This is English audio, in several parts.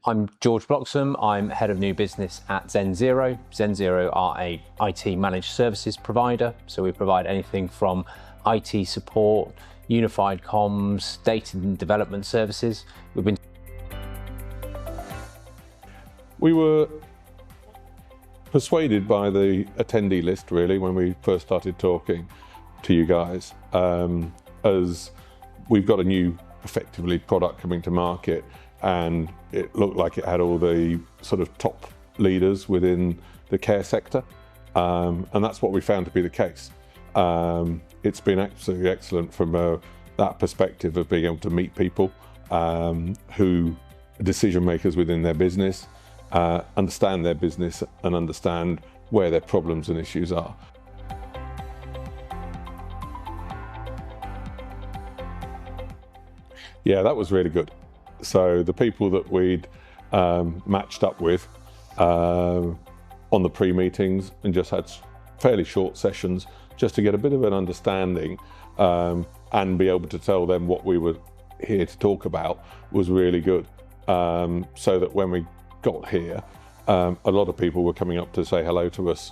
I'm George Bloxham. I'm Head of New Business at Zenzero. Zenzero are a IT managed services provider. So we provide anything from IT support, unified comms, data and development services. We were persuaded by the attendee list really when we first started talking to you guys, as we've got a new effectively product coming to market, and it looked like it had all the sort of top leaders within the care sector, and that's what we found to be the case. It's been absolutely excellent from that perspective of being able to meet people who are decision makers within their business, understand their business and understand where their problems and issues are. Yeah, that was really good. So the people that we'd matched up with on the pre-meetings and just had fairly short sessions just to get a bit of an understanding and be able to tell them what we were here to talk about was really good. So that when we got here, a lot of people were coming up to say hello to us,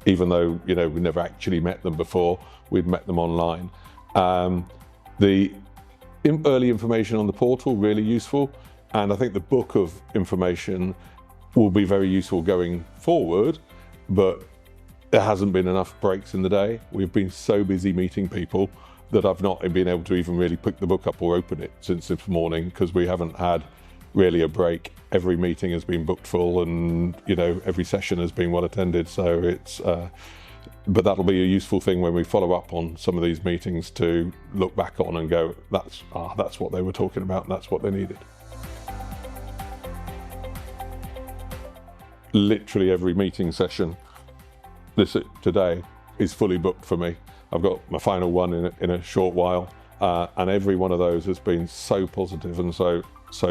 even though, you know, we never actually met them before. We'd met them online. The early information on the portal, really useful. And I think the book of information will be very useful going forward, but there hasn't been enough breaks in the day. We've been so busy meeting people that I've not been able to even really pick the book up or open it since this morning, because we haven't had really a break. Every meeting has been booked full, and you know, every session has been well attended. So it's, but that'll be a useful thing when we follow up on some of these meetings to look back on and go, that's what they were talking about, and that's what they needed. Literally every meeting session today is fully booked for me. I've got my final one in a short while, and every one of those has been so positive and so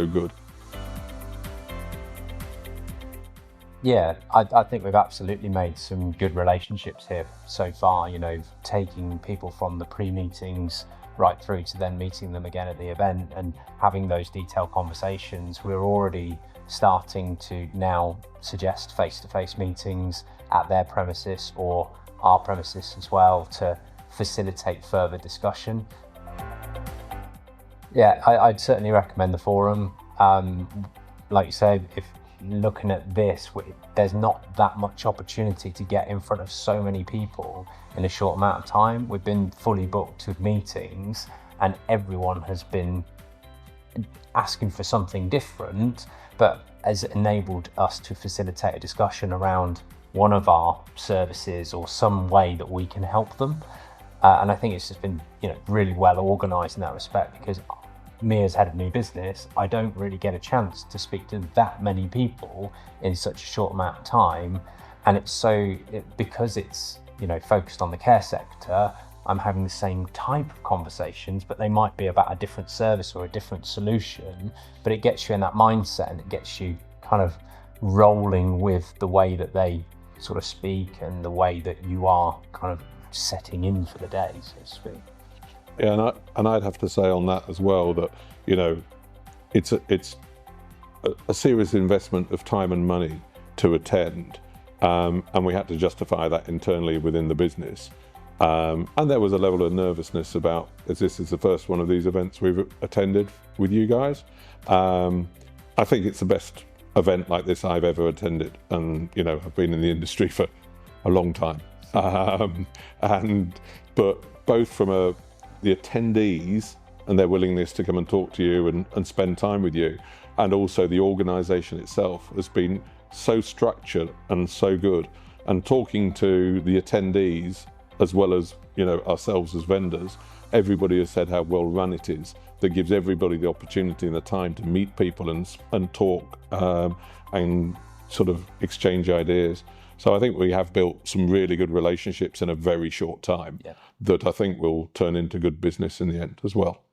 good. Yeah, I think we've absolutely made some good relationships here so far, you know, taking people from the pre-meetings right through to then meeting them again at the event and having those detailed conversations. We're already starting to now suggest face-to-face meetings at their premises or our premises as well to facilitate further discussion. Yeah, I'd certainly recommend the forum. Like you say, if looking at this, there's not that much opportunity to get in front of so many people in a short amount of time. We've been fully booked with meetings and everyone has been asking for something different, but has enabled us to facilitate a discussion around one of our services or some way that we can help them. And I think it's just been, you know, really well organised in that respect, because me as head of new business, I don't really get a chance to speak to that many people in such a short amount of time. And because it's, you know, focused on the care sector, I'm having the same type of conversations, but they might be about a different service or a different solution, but it gets you in that mindset and it gets you kind of rolling with the way that they sort of speak and the way that you are kind of setting in for the day, so to speak. Yeah, and I'd have to say on that as well that, you know, it's a serious investment of time and money to attend, and we had to justify that internally within the business. And there was a level of nervousness about, as this is the first one of these events we've attended with you guys. I think it's the best event like this I've ever attended, and you know, I've been in the industry for a long time. But both from the attendees and their willingness to come and talk to you and spend time with you, and also the organisation itself has been so structured and so good. And talking to the attendees as well as, you know, ourselves as vendors, everybody has said how well run it is. That gives everybody the opportunity and the time to meet people and talk and sort of exchange ideas. So I think we have built some really good relationships in a very short time, that I think will turn into good business in the end as well.